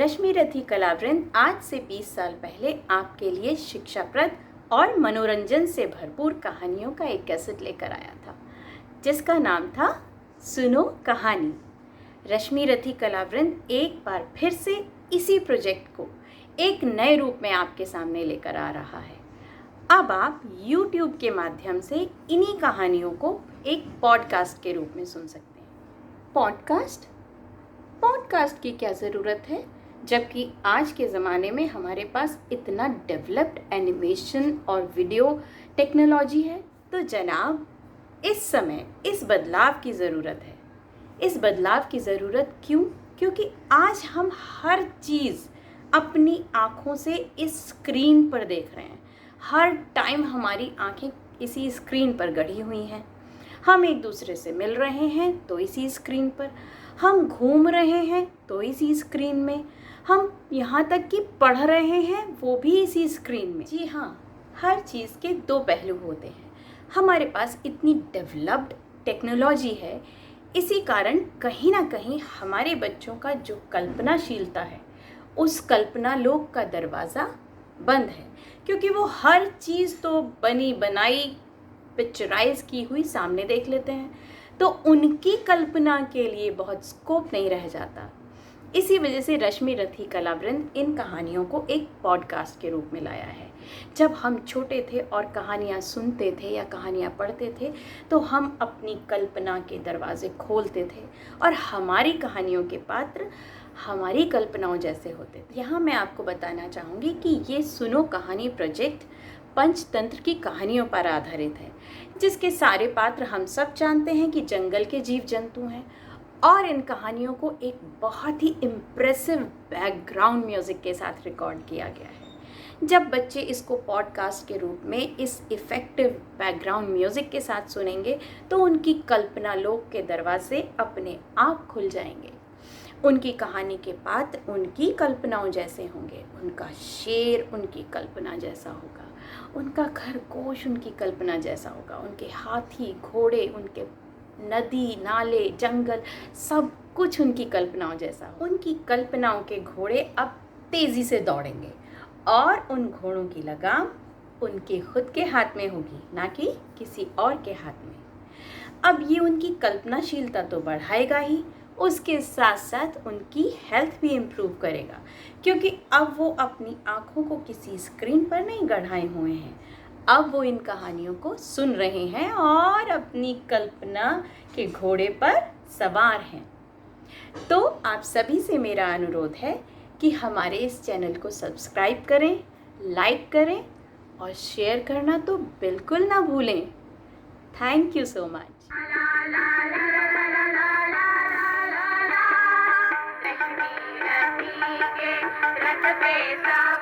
रश्मि रथी कलावृंद आज से 20 साल पहले आपके लिए शिक्षाप्रद और मनोरंजन से भरपूर कहानियों का एक कैसेट लेकर आया था, जिसका नाम था सुनो कहानी। रश्मि रथी कलावृंद एक बार फिर से इसी प्रोजेक्ट को एक नए रूप में आपके सामने लेकर आ रहा है। अब आप YouTube के माध्यम से इन्हीं कहानियों को एक पॉडकास्ट के रूप में सुन सकते हैं। पॉडकास्ट की क्या ज़रूरत है, जबकि आज के ज़माने में हमारे पास इतना डेवलप्ड एनिमेशन और वीडियो टेक्नोलॉजी है। तो जनाब, इस समय इस बदलाव की ज़रूरत है। इस बदलाव की ज़रूरत क्यों? क्योंकि आज हम हर चीज़ अपनी आँखों से इस स्क्रीन पर देख रहे हैं। हर टाइम हमारी आँखें इसी स्क्रीन पर गड़ी हुई हैं। हम एक दूसरे से मिल रहे हैं तो इसी स्क्रीन पर, हम घूम रहे हैं तो इसी स्क्रीन में, हम यहाँ तक कि पढ़ रहे हैं वो भी इसी स्क्रीन में। जी हाँ, हर चीज़ के दो पहलू होते हैं। हमारे पास इतनी डेवलप्ड टेक्नोलॉजी है, इसी कारण कहीं ना कहीं हमारे बच्चों का जो कल्पनाशीलता है, उस कल्पना लोक का दरवाज़ा बंद है, क्योंकि वो हर चीज़ तो बनी बनाई पिक्चराइज की हुई सामने देख लेते हैं, तो उनकी कल्पना के लिए बहुत स्कोप नहीं रह जाता। इसी वजह से रश्मि रथी कलावृंद इन कहानियों को एक पॉडकास्ट के रूप में लाया है। जब हम छोटे थे और कहानियाँ सुनते थे या कहानियाँ पढ़ते थे, तो हम अपनी कल्पना के दरवाजे खोलते थे और हमारी कहानियों के पात्र हमारी कल्पनाओं जैसे होते थे। यहाँ मैं आपको बताना चाहूँगी कि ये सुनो कहानी प्रोजेक्ट पंचतंत्र की कहानियों पर आधारित है, जिसके सारे पात्र हम सब जानते हैं कि जंगल के जीव जंतु हैं, और इन कहानियों को एक बहुत ही इम्प्रेसिव बैकग्राउंड म्यूज़िक के साथ रिकॉर्ड किया गया है। जब बच्चे इसको पॉडकास्ट के रूप में इस इफ़ेक्टिव बैकग्राउंड म्यूज़िक के साथ सुनेंगे, तो उनकी कल्पना लोक के दरवाजे अपने आप खुल जाएंगे। उनकी कहानी के पात्र उनकी कल्पनाओं जैसे होंगे, उनका शेर उनकी कल्पना जैसा होगा, उनका खरगोश उनकी कल्पना जैसा होगा, उनके हाथी घोड़े, उनके नदी नाले जंगल सब कुछ उनकी कल्पनाओं जैसा। उनकी कल्पनाओं के घोड़े अब तेज़ी से दौड़ेंगे और उन घोड़ों की लगाम उनके खुद के हाथ में होगी, ना कि किसी और के हाथ में। अब ये उनकी कल्पनाशीलता तो बढ़ाएगा ही, उसके साथ साथ उनकी हेल्थ भी इम्प्रूव करेगा, क्योंकि अब वो अपनी आँखों को किसी स्क्रीन पर नहीं गड़ाए हुए हैं। अब वो इन कहानियों को सुन रहे हैं और अपनी कल्पना के घोड़े पर सवार हैं। तो आप सभी से मेरा अनुरोध है कि हमारे इस चैनल को सब्सक्राइब करें, लाइक करें और शेयर करना तो बिल्कुल ना भूलें। Thank you so much. Rashmi Rathi के रथ पे